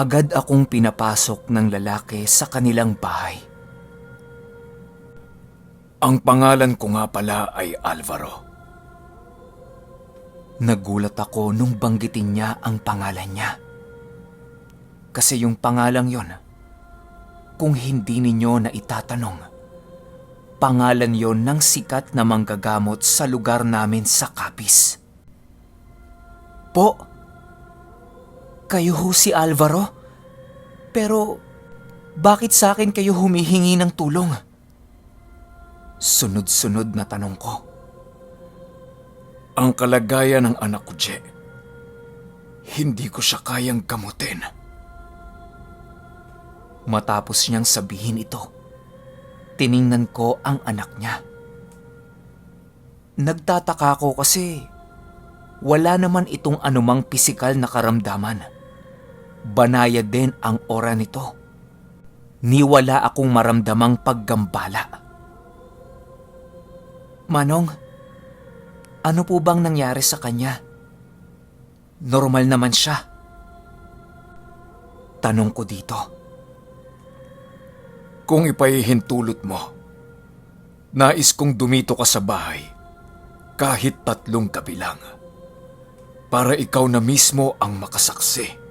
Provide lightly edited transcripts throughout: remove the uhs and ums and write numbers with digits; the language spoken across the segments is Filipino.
Agad akong pinapasok ng lalaki sa kanilang bahay. Ang pangalan ko nga pala ay Alvaro. Nagulat ako nung banggitin niya ang pangalan niya. Kasi yung pangalang yon, kung hindi ninyo na itatanong, pangalan yon ng sikat na manggagamot sa lugar namin sa Capiz. Po, kayo ho si Alvaro? Pero bakit sa akin kayo humihingi ng tulong? Sunod-sunod na tanong ko. Ang kalagayan ng anak ko, Je. Hindi ko siya kayang gamutin. Matapos niyang sabihin ito, tiningnan ko ang anak niya. Nagtataka ko kasi wala naman itong anumang pisikal na karamdaman. Banayad din ang aura nito. Niwala akong maramdamang paggambala. Manong, ano po bang nangyari sa kanya? Normal naman siya. Tanong ko dito. Kung ipahihintulot mo, nais kong dumito ka sa bahay kahit 3 gabi lang para ikaw na mismo ang makasaksi.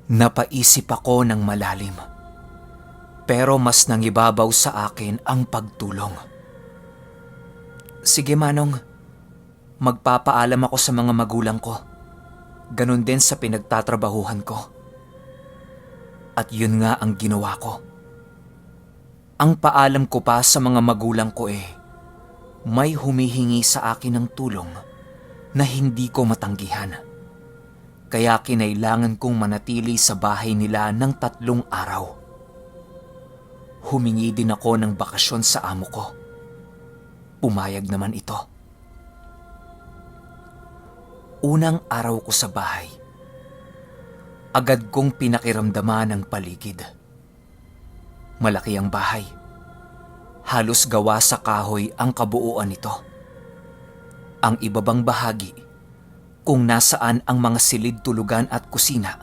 Napaisip ako ng malalim. Pero mas nangibabaw sa akin ang pagtulong. Sige Manong, magpapaalam ako sa mga magulang ko. Ganon din sa pinagtatrabahuhan ko. At yun nga ang ginawa ko. Ang paalam ko pa sa mga magulang ko may humihingi sa akin ng tulong na hindi ko matanggihan. Kaya kinailangan kong manatili sa bahay nila ng 3 araw. Humingi din ako ng bakasyon sa amo ko. Pumayag naman ito. Unang araw ko sa bahay, agad kong pinakiramdaman ang paligid. Malaki ang bahay. Halos gawa sa kahoy ang kabuuan nito. Ang ibabang bahagi, kung nasaan ang mga silid tulugan at kusina,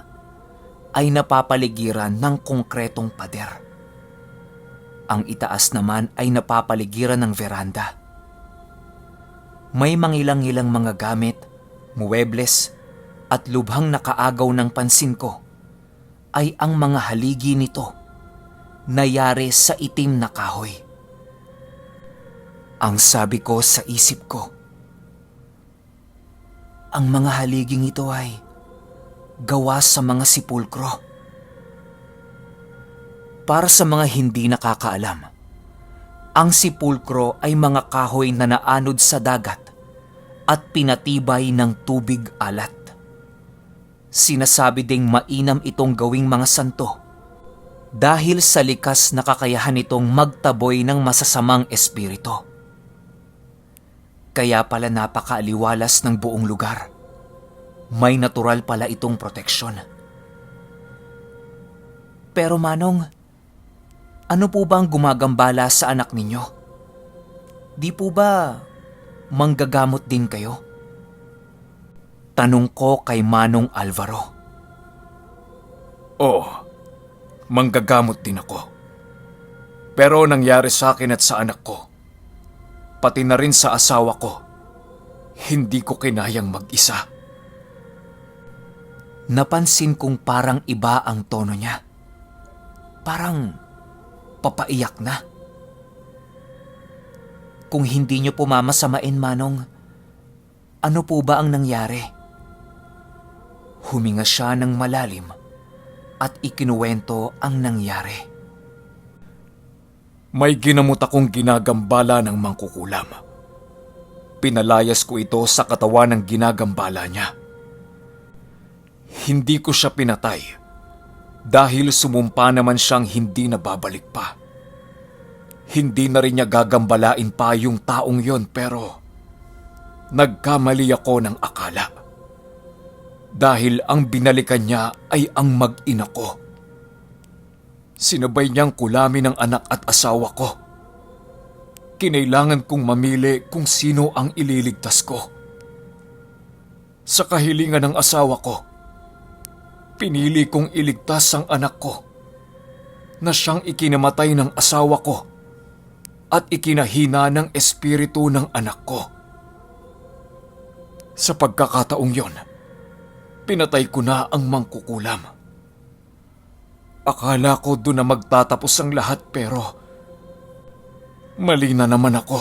ay napapaligiran ng konkretong pader. Ang itaas naman ay napapaligiran ng veranda. May mangilang-ilang mga gamit, muwebles, at lubhang nakaagaw ng pansin ko ay ang mga haligi nito na yari sa itim na kahoy. Ang sabi ko sa isip ko, ang mga haliging ito ay gawa sa mga sepulkro. Para sa mga hindi nakakaalam, ang sepulkro ay mga kahoy na naanod sa dagat at pinatibay ng tubig alat. Sinasabi ding mainam itong gawing mga santo dahil sa likas na kakayahan nitong magtaboy ng masasamang espiritu. Kaya pala napakaaliwalas ng buong lugar. May natural pala itong proteksyon. Pero Manong, ano po ba ang gumagambala sa anak ninyo? Di po ba manggagamot din kayo? Tanong ko kay Manong Alvaro. Oo, manggagamot din ako. Pero nangyari sa akin at sa anak ko, pati na rin sa asawa ko, hindi ko kinayang mag-isa. Napansin kong parang iba ang tono niya. Parang papaiyak na. Kung hindi niyo po mamasamain, Manong, ano po ba ang nangyari? Huminga siya ng malalim at ikinuwento ang nangyari. May ginamot akong ginagambala ng mangkukulam. Pinalayas ko ito sa katawan ng ginagambala niya. Hindi ko siya pinatay dahil sumumpa naman siyang hindi nababalik pa. Hindi na rin niya gagambalain pa yung taong yon, pero nagkamali ako ng akala. Dahil ang binalikan niya ay ang mag-ina ko. Sinabay niyang kulamin ang anak at asawa ko. Kinailangan kong mamili kung sino ang ililigtas ko. Sa kahilingan ng asawa ko, Pinili kong iligtas ang anak ko na siyang ikinamatay ng asawa ko at ikinahina ng espiritu ng anak ko. Sa pagkakataong yon, pinatay ko na ang mangkukulam. Akala ko doon na magtatapos ang lahat pero mali na naman ako.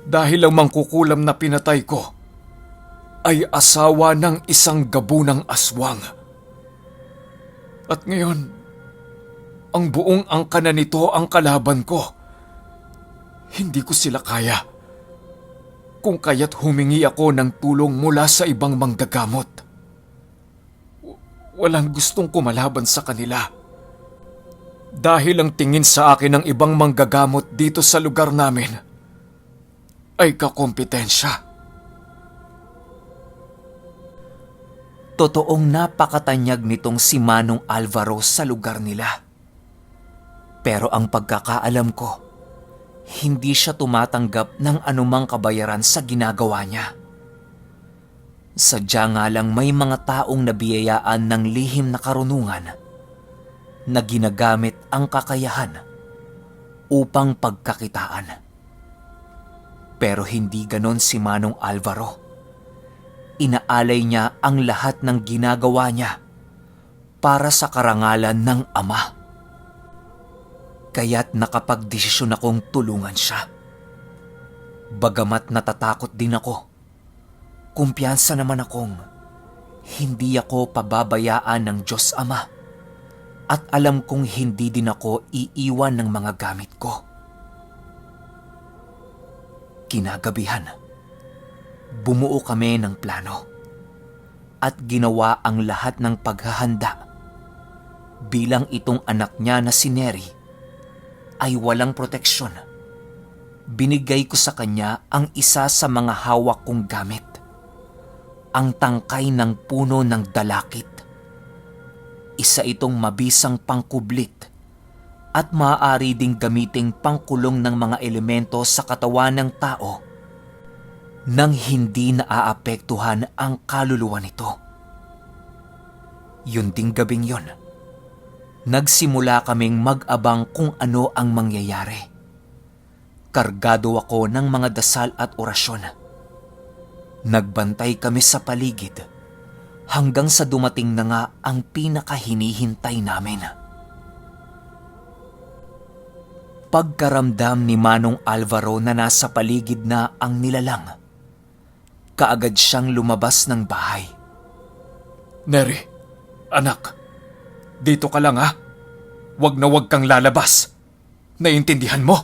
Dahil ang mangkukulam na pinatay ko ay asawa ng isang gabunang aswang. At ngayon, ang buong angka na nito ang kalaban ko. Hindi ko sila kaya. Kung kaya't humingi ako ng tulong mula sa ibang manggagamot. Walang gustong kumalaban sa kanila. Dahil ang tingin sa akin ng ibang manggagamot dito sa lugar namin ay kakompetensya. Totoong napakatanyag nitong si Manong Alvaro sa lugar nila. Pero ang pagkakaalam ko, hindi siya tumatanggap ng anumang kabayaran sa ginagawa niya. Sadya nga lang may mga taong nabiyayaan ng lihim na karunungan na ginagamit ang kakayahan upang pagkakitaan. Pero hindi ganon si Manong Alvaro. Inaalay niya ang lahat ng ginagawa niya para sa karangalan ng Ama. Kaya't nakapagdesisyon akong tulungan siya. Bagamat natatakot din ako, kumpiyansa naman akong hindi ako pababayaan ng Diyos Ama at alam kong hindi din ako iiwan ng mga gamit ko. Kinagabihan, bumuo kami ng plano at ginawa ang lahat ng paghahanda bilang itong anak niya na si Neri ay walang proteksyon. Binigay ko sa kanya ang isa sa mga hawak kong gamit, ang tangkay ng puno ng dalakit. Isa itong mabisang pangkublit at maaari ding gamiting pangkulong ng mga elemento sa katawan ng tao nang hindi naaapektuhan ang kaluluwa nito. Yun ding gabing yon, nagsimula kaming mag-abang kung ano ang mangyayari. Kargado ako ng mga dasal at orasyon. Nagbantay kami sa paligid hanggang sa dumating na nga ang pinakahinihintay namin. Pagkaramdam ni Manong Alvaro na nasa paligid na ang nilalang, kaagad siyang lumabas ng bahay. Neri, anak, dito ka lang ha. Wag na wag kang lalabas. Naiintindihan mo?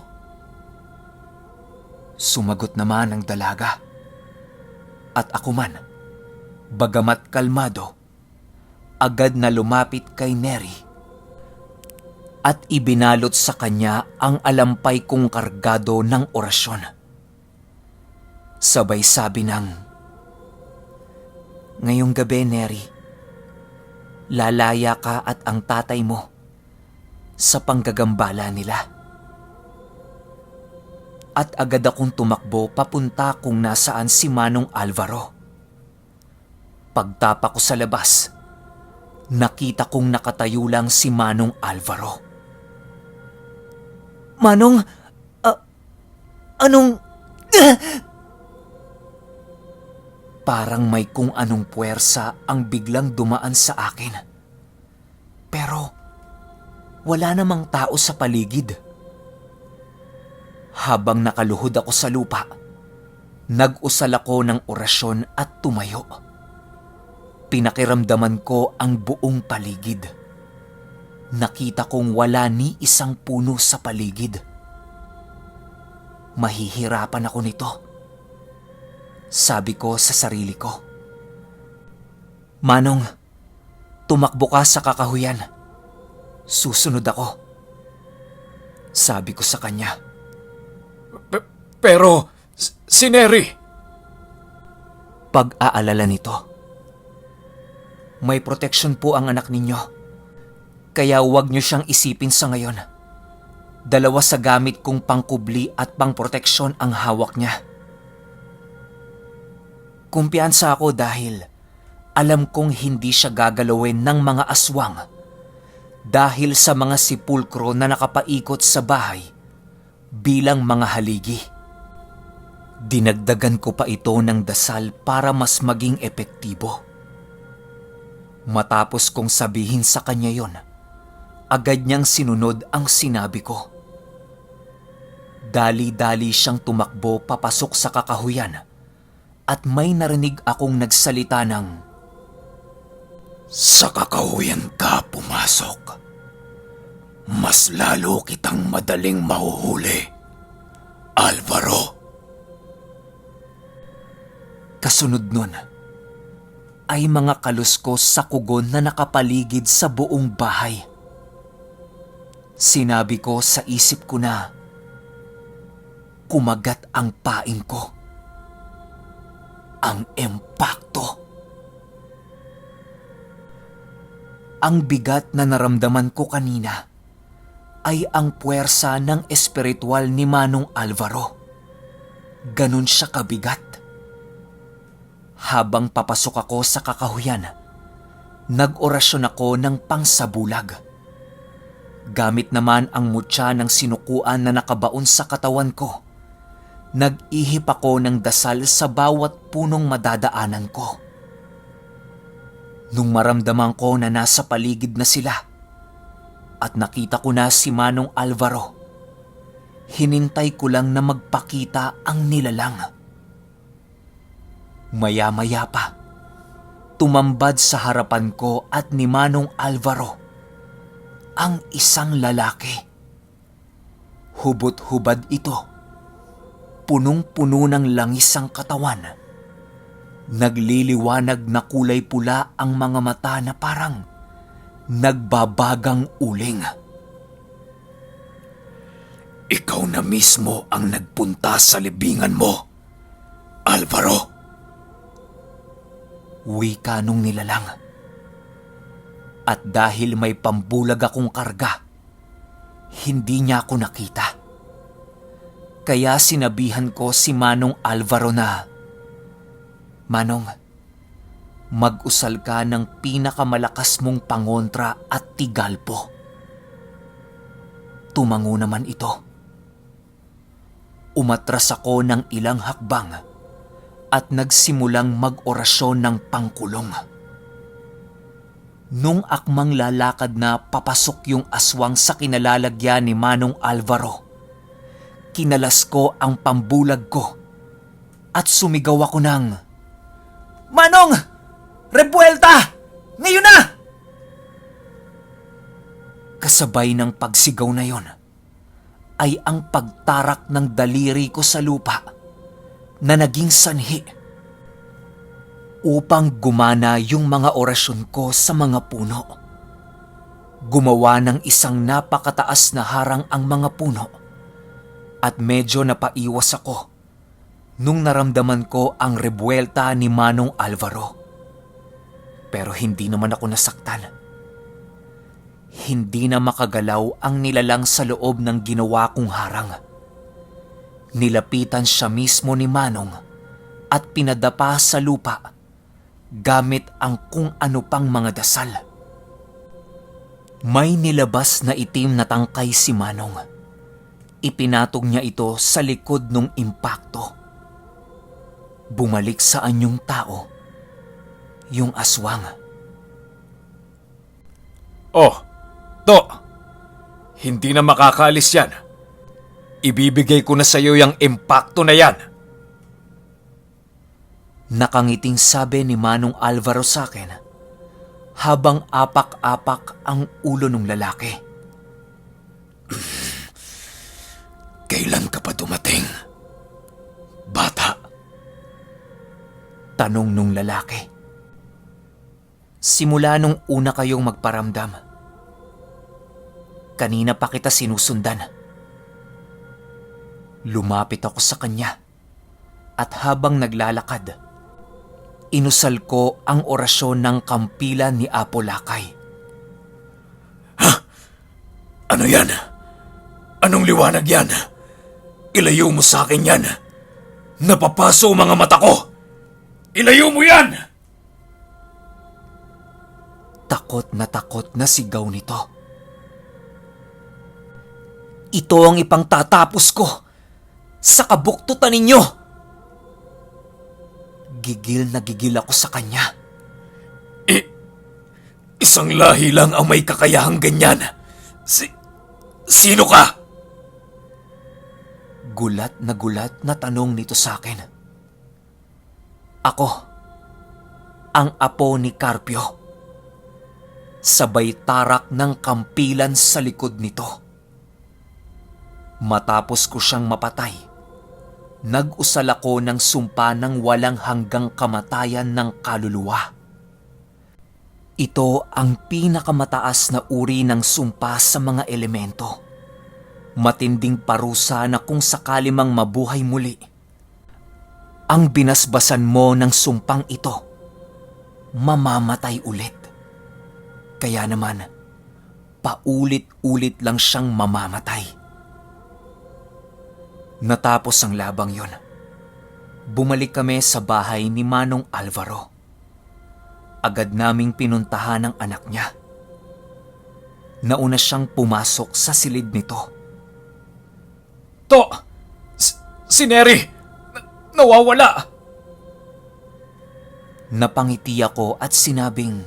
Sumagot naman ang dalaga. At ako man, bagamat kalmado, agad na lumapit kay Neri at ibinalot sa kanya ang alampay kong kargado ng orasyon. Sabay sabi ng, "Ngayong gabi, Neri, lalaya ka at ang tatay mo sa panggagambala nila." At agad akong tumakbo papunta kung nasaan si Manong Alvaro. Pagtapa ko sa labas, nakita kong nakatayo lang si Manong Alvaro. "Manong, anong..." Parang may kung anong puwersa ang biglang dumaan sa akin. Pero wala namang tao sa paligid. Habang nakaluhod ako sa lupa, nag-usal ako ng orasyon at tumayo. Pinakiramdaman ko ang buong paligid. Nakita kong wala ni isang puno sa paligid. Mahihirapan ako nito, sabi ko sa sarili ko. "Manong, tumakbo ka sa kakahuyan. Susunod ako," sabi ko sa kanya. Pero, si Neri! Pag-aalala nito, "May proteksyon po ang anak ninyo, kaya huwag niyo siyang isipin sa ngayon. Dalawa sa gamit kong pangkubli at pangproteksyon ang hawak niya." Kumpiyansa ako dahil Alam kong hindi siya gagalawin ng mga aswang dahil sa mga sipulkro na nakapaikot sa bahay bilang mga haligi. Dinagdagan ko pa ito ng dasal para mas maging epektibo. Matapos kong sabihin sa kanya yon, agad niyang sinunod ang sinabi ko. Dali-dali siyang tumakbo papasok sa kakahuyan at may narinig akong nagsalita ng, Sa kakahuyan ka pumasok. Mas lalo kitang madaling mahuhuli, Alvaro. Kasunod nun ay mga kaluskos sa kugon na nakapaligid sa buong bahay. Sinabi ko sa isip ko na kumagat ang pain ko. Ang impakto. Ang bigat na naramdaman ko kanina ay ang puwersa ng espiritual ni Manong Alvaro. Ganon siya kabigat. Habang papasok ako sa kakahuyan, nag-orasyon ako ng pangsabulag. Gamit naman ang mutya ng sinukuan na nakabaon sa katawan ko, nag-ihip ako ng dasal sa bawat punong madadaanan ko. Nung maramdaman ko na nasa paligid na sila at nakita ko na si Manong Alvaro, hinintay ko lang na magpakita ang nilalang. Maya-maya pa, tumambad sa harapan ko at ni Manong Alvaro ang isang lalaki. Hubot-hubad ito, punong-puno ng langis ang katawan. Nagliliwanag na kulay pula ang mga mata na parang nagbabagang uling. Ikaw na mismo ang nagpunta sa libingan mo, Alvaro. Wika nung nilalang. At dahil may pambulag akong karga, hindi niya ako nakita. Kaya sinabihan ko si Manong Alvaro na, Manong, mag-usal ka ng pinakamalakas mong pangontra at tigalpo. Tumango naman ito. Umatras ako ng ilang hakbang at nagsimulang mag-orasyon ng pangkulong. Nung akmang lalakad na papasok yung aswang sa kinalalagyan ni Manong Alvaro, kinalas ko ang pambulag ko at sumigaw ako ng, Manong! Rebuelta! Ngayon na! Kasabay ng pagsigaw na yon ay ang pagtarak ng daliri ko sa lupa na naging sanhi upang gumana yung mga orasyon ko sa mga puno. Gumawa ng isang napakataas na harang ang mga puno at medyo napaiwas ako nung naramdaman ko ang rebuelta ni Manong Alvaro. Pero hindi naman ako nasaktan. Hindi na makagalaw ang nilalang sa loob ng ginawa kong harang. Nilapitan siya mismo ni Manong at pinadapa sa lupa gamit ang kung ano pang mga dasal. May nilabas na itim na tangkay si Manong. Ipinatog niya ito sa likod ng impakto. Bumalik sa anyong tao, yung aswang. Oh, To! Hindi na makakaalis yan. Ibibigay ko na sa iyo yung impakto na yan. Nakangiting sabi ni Manong Alvaro sa akin habang apak-apak ang ulo ng lalaki. Kailan ka pa dumating, bata? Tanong nung lalaki. Simula nung una kayong magparamdam. Kanina pa kita sinusundan. Lumapit ako sa kanya at habang naglalakad, inusal ko ang orasyon ng kampilan ni Apo Lakay. Ha? Ano yan? Anong liwanag yan? Ilayo mo sa akin yan. Napapaso mga mata ko. Ilayo mo yan! takot na sigaw nito. Ito ang ipangtatapos ko sa kabuktutan ninyo! Gigil na gigil ako sa kanya. Isang lahi lang ang may kakayahang ganyan. Sino ka? Gulat na tanong nito sa akin. Ako, ang apo ni Carpio. Sabay tarak ng kampilan sa likod nito. Matapos ko siyang mapatay, nag-usal ako ng sumpa ng walang hanggang kamatayan ng kaluluwa. Ito ang pinakamataas na uri ng sumpa sa mga elemento. Matinding parusa na kung sakali mang mabuhay muli, ang binasbasan mo ng sumpang ito, mamamatay ulit. Kaya naman, paulit-ulit lang siyang mamamatay. Natapos ang labang yon. Bumalik kami sa bahay ni Manong Alvaro. Agad naming pinuntahan ang anak niya. Nauna siyang pumasok sa silid nito. Si Neri! Nawawala! Napangiti ako at sinabing,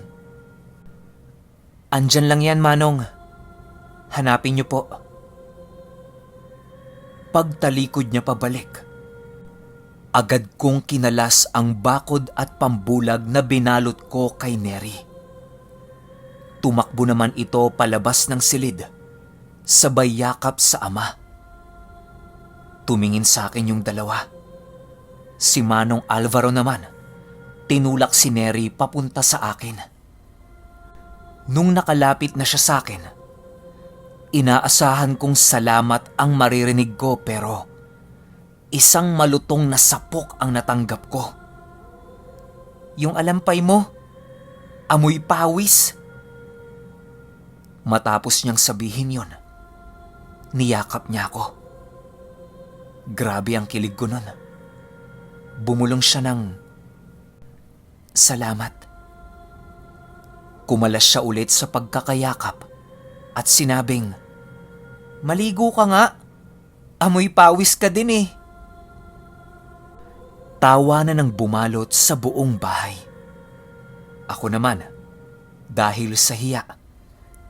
"Andyan lang yan, Manong. Hanapin niyo po." Pagtalikod niya pabalik, agad kong kinalas ang bakod at pambulag na binalot ko kay Neri. Tumakbo naman ito palabas ng silid, sabay yakap sa ama. Tumingin sa akin yung dalawa. Si Manong Alvaro naman, tinulak si Neri papunta sa akin. Nung nakalapit na siya sa akin, inaasahan kong salamat ang maririnig ko pero isang malutong na sapok ang natanggap ko. Yung alampay mo, amoy pawis. Matapos niyang sabihin yon, niyakap niya ako. Grabe ang kilig ko nun. Bumulong siya ng salamat. Kumalas siya ulit sa pagkakayakap at sinabing, "Maligo ka nga. Amoy pawis ka din eh." Tawa na ng bumalot sa buong bahay. Ako naman, dahil sa hiya,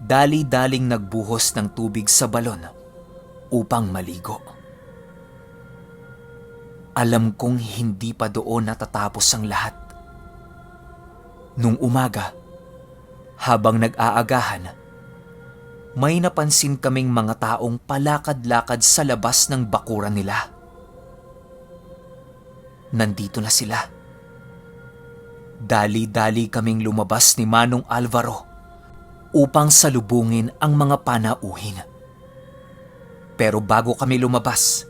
dali-daling nagbuhos ng tubig sa balon upang maligo. Alam kong hindi pa doon natatapos ang lahat. Nung umaga, habang nag-aagahan, may napansin kaming mga taong palakad-lakad sa labas ng bakuran nila. Nandito na sila. Dali-dali kaming lumabas ni Manong Alvaro upang salubungin ang mga panauhin. Pero bago kami lumabas,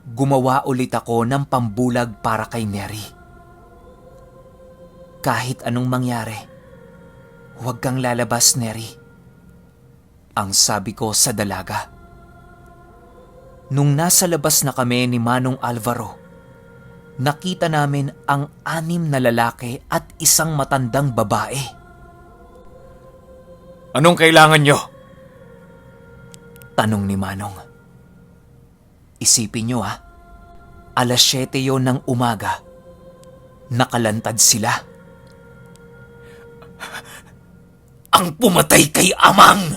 gumawa ulit ako ng pambulag para kay Neri. "Kahit anong mangyari, huwag kang lalabas, Neri," ang sabi ko sa dalaga. Nung nasa labas na kami ni Manong Alvaro, nakita namin ang 6 na lalaki at isang matandang babae. Anong kailangan nyo? Tanong ni Manong. Isipin nyo alas 7 yon ng umaga. Nakalantad sila. Ang pumatay kay Amang!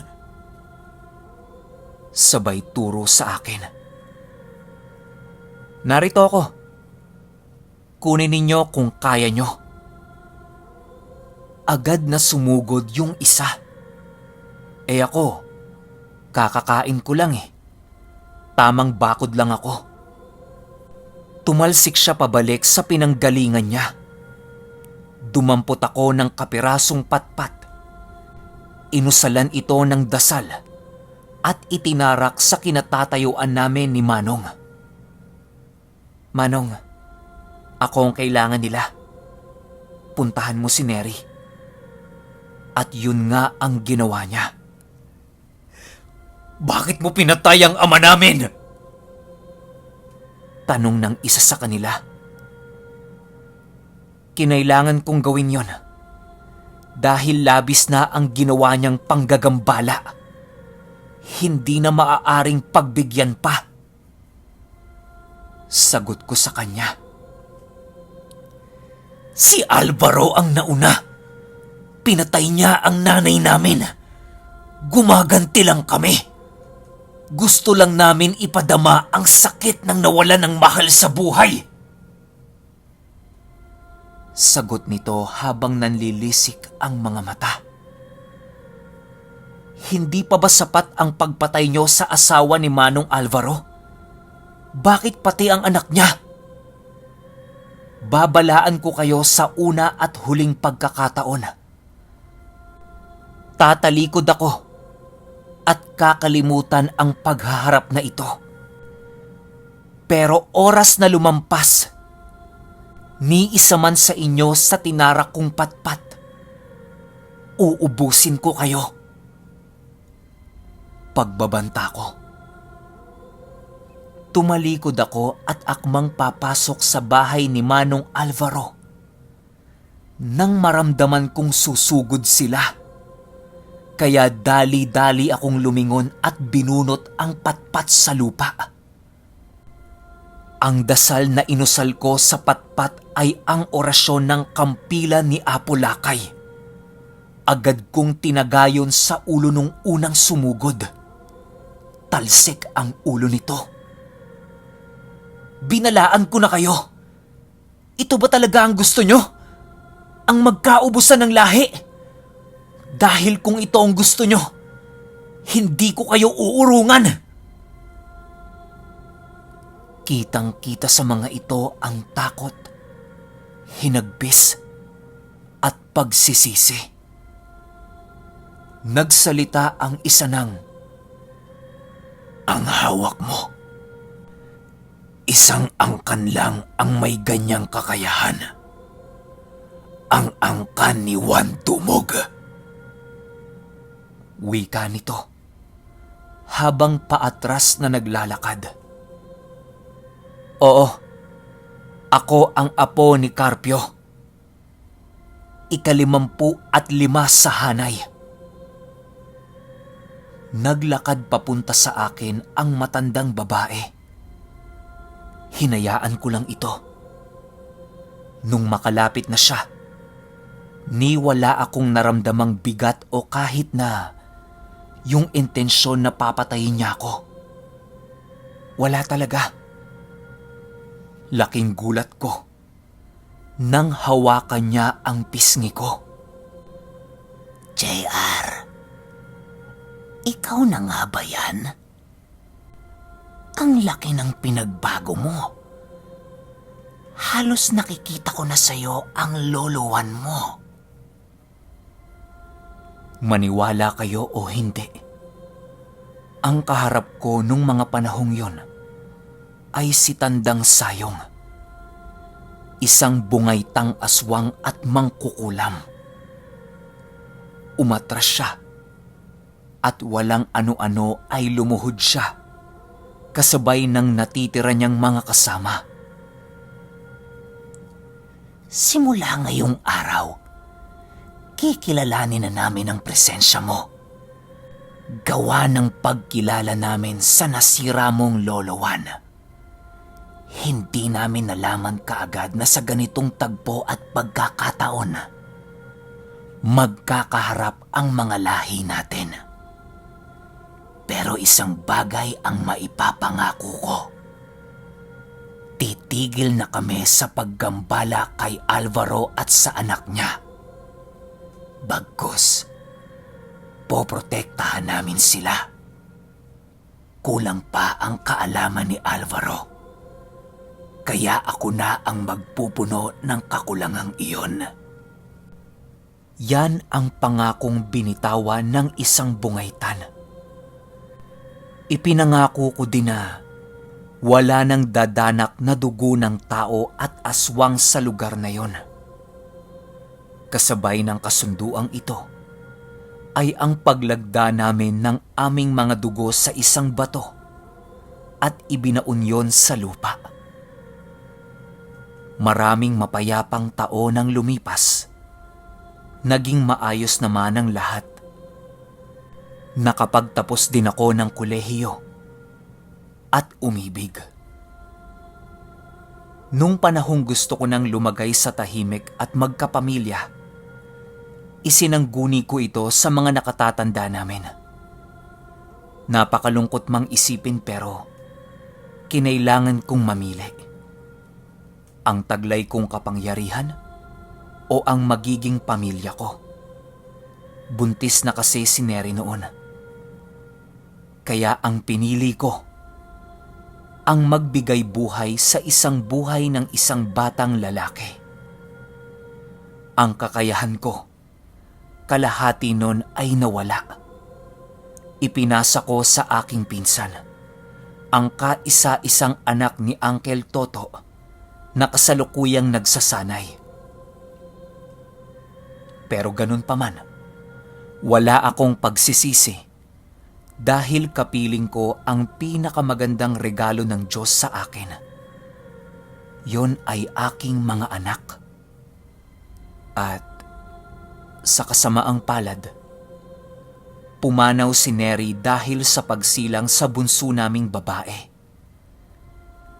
Sabay turo sa akin. "Narito ako. Kunin ninyo kung kaya nyo." Agad na sumugod yung isa. Ako, kakakain ko lang eh. Tamang bakod lang ako. Tumalsik siya pabalik sa pinanggalingan niya. Dumampot ako ng kapirasong patpat. Inusalan ito ng dasal at itinarak sa kinatatayuan namin ni Manong. "Manong, ako ang kailangan nila. Puntahan mo si Neri." At yun nga ang ginawa niya. Bakit mo pinatay ang ama namin? Tanong ng isa sa kanila. Kinailangan kong gawin yon dahil labis na ang ginawa niyang panggagambala. Hindi na maaaring pagbigyan pa. Sagot ko sa kanya. Si Alvaro ang nauna. Pinatay niya ang nanay namin. Gumaganti lang kami. Gusto lang namin ipadama ang sakit ng nawalan ng mahal sa buhay. Sagot nito habang nanlilisik ang mga mata. Hindi pa ba sapat ang pagpatay niyo sa asawa ni Manong Alvaro? Bakit pati ang anak niya? Babalaan ko kayo sa una at huling pagkakataon. Tatalikod ako at kakalimutan ang paghaharap na ito. Pero oras na lumampas, ni isa man sa inyo sa tinarak kong patpat, uubusin ko kayo. Pagbabanta ko. Tumalikod ako at akmang papasok sa bahay ni Manong Alvaro. Nang maramdaman kong susugod sila, kaya dali-dali akong lumingon at binunot ang patpat sa lupa. Ang dasal na inusal ko sa patpat ay ang orasyon ng kampilan ni Apo Lakay. Agad kong tinagayon sa ulo nung unang sumugod. Talsik ang ulo nito. Binalaan ko na kayo. Ito ba talaga ang gusto nyo? Ang magkaubusan ng lahi? Dahil kung ito ang gusto nyo, hindi ko kayo uurungan. Kitang-kita sa mga ito ang takot, hinagbis, at pagsisisi. Nagsalita ang isa ng, "Ang hawak mo, isang angkan lang ang may ganyang kakayahan. Ang angkan ni Juan Dumog." Wika nito habang paatras na naglalakad. Oo, ako ang apo ni Carpio. 55 sa hanay. Naglakad papunta sa akin ang matandang babae. Hinayaan ko lang ito. Nung makalapit na siya, ni wala akong naramdamang bigat o kahit na yung intensyon na papatayin niya ako. Wala talaga. Laking gulat ko nang hawakan niya ang pisngi ko. JR, ikaw na nga ba yan? Ang laki ng pinagbago mo. Halos nakikita ko na sa'yo ang lolowan mo. Maniwala kayo o hindi, ang kaharap ko nung mga panahong yon ay si Tandang Sayong. Isang bungaytang aswang at mangkukulam. Umatras siya at walang ano-ano ay lumuhod siya kasabay ng natitira niyang mga kasama. Simula ngayong araw, kikilalanin na namin ang presensya mo. Gawa ng pagkilala namin sa nasira mong lolowan. Hindi namin nalaman kaagad na sa ganitong tagpo at pagkakataon, magkakaharap ang mga lahi natin. Pero isang bagay ang maipapangako ko. Titigil na kami sa paggambala kay Alvaro at sa anak niya. Bagkus, poprotektahan namin sila. Kulang pa ang kaalaman ni Alvaro. Kaya ako na ang magpupuno ng kakulangang iyon. Yan ang pangakong binitawan ng isang bungaytan. Ipinangako ko din na wala nang dadanak na dugo ng tao at aswang sa lugar na yon. Kasabay ng kasunduang ito ay ang paglagda namin ng aming mga dugo sa isang bato at ibinaon yon sa lupa. Maraming mapayapang taon ang lumipas. naging maayos naman ang lahat. Nakapagtapos din ako ng kolehiyo at umibig. Nung panahong gusto ko nang lumagay sa tahimik at magkapamilya, isinangguni ko ito sa mga nakatatanda namin. Napakalungkot mang isipin pero kinailangan kong mamili. Ang taglay kong kapangyarihan o ang magiging pamilya ko. Buntis na kasi si Neri noon. Kaya ang pinili ko, ang magbigay buhay sa isang buhay ng isang batang lalaki. Ang kakayahan ko, kalahati nun ay nawala. Ipinasa ko sa aking pinsan, ang kaisa-isang anak ni Uncle Toto na kasalukuyang nagsasanay. Pero ganun pa man, wala akong pagsisisi dahil kapiling ko ang pinakamagandang regalo ng Diyos sa akin. Yon ay aking mga anak. At sa kasamaang palad, pumanaw si Neri dahil sa pagsilang sa bunso naming babae.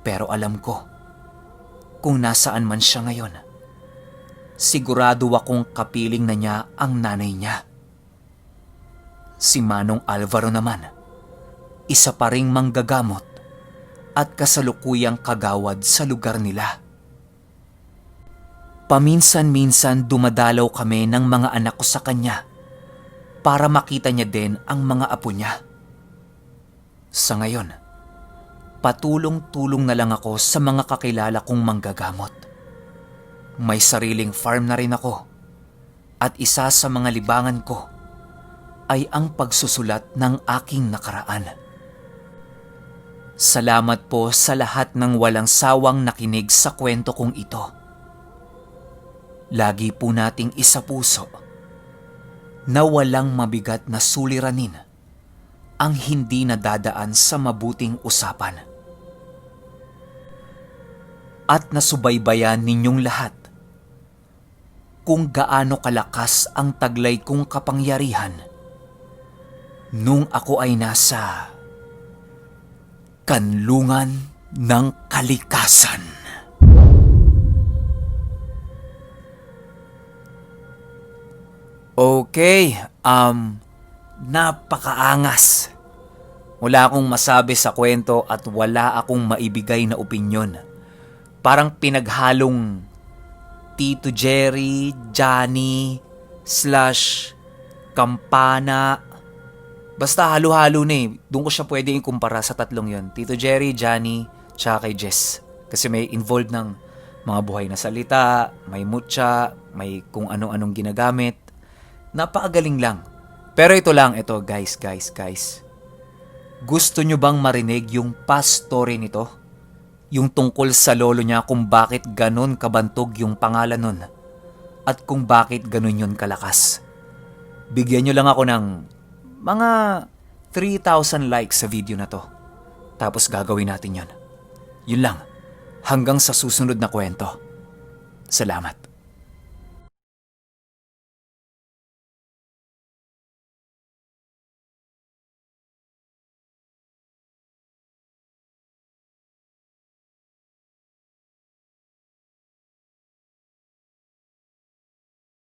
Pero alam ko, kung nasaan man siya ngayon, sigurado akong kapiling na niya ang nanay niya. Si Manong Alvaro naman, isa pa ring manggagamot at kasalukuyang kagawad sa lugar nila. Paminsan-minsan dumadalaw kami ng mga anak ko sa kanya para makita niya din ang mga apo niya. Sa ngayon, patulong-tulong na lang ako sa mga kakilala kong manggagamot. May sariling farm na rin ako at isa sa mga libangan ko ay ang pagsusulat ng aking nakaraan. Salamat po sa lahat ng walang sawang nakinig sa kwento kong ito. Lagi po nating isapuso na walang mabigat na suliranin ang hindi nadadaan sa mabuting usapan. At nasubaybayan ninyong lahat kung gaano kalakas ang taglay kong kapangyarihan nung ako ay nasa kanlungan ng kalikasan. Okay, napakaangas. Wala akong masabi sa kwento at wala akong maibigay na opinyon. Parang pinaghalong Tito Jerry, Johnny, / Kampana. Basta halo-halo na eh. Doon ko siya pwede ikumpara sa tatlong yon. Tito Jerry, Johnny, tsaka kay Jess. Kasi may involved ng mga buhay na salita, may mutya, may kung ano-anong ginagamit. Napakagaling lang. Pero ito lang, ito guys. Gusto nyo bang marinig yung past story nito? Yung tungkol sa lolo niya kung bakit ganun kabantog yung pangalan nun at kung bakit ganun yun kalakas. Bigyan nyo lang ako ng mga 3,000 likes sa video na to. Tapos gagawin natin yon. Yun lang. Hanggang sa susunod na kwento. Salamat.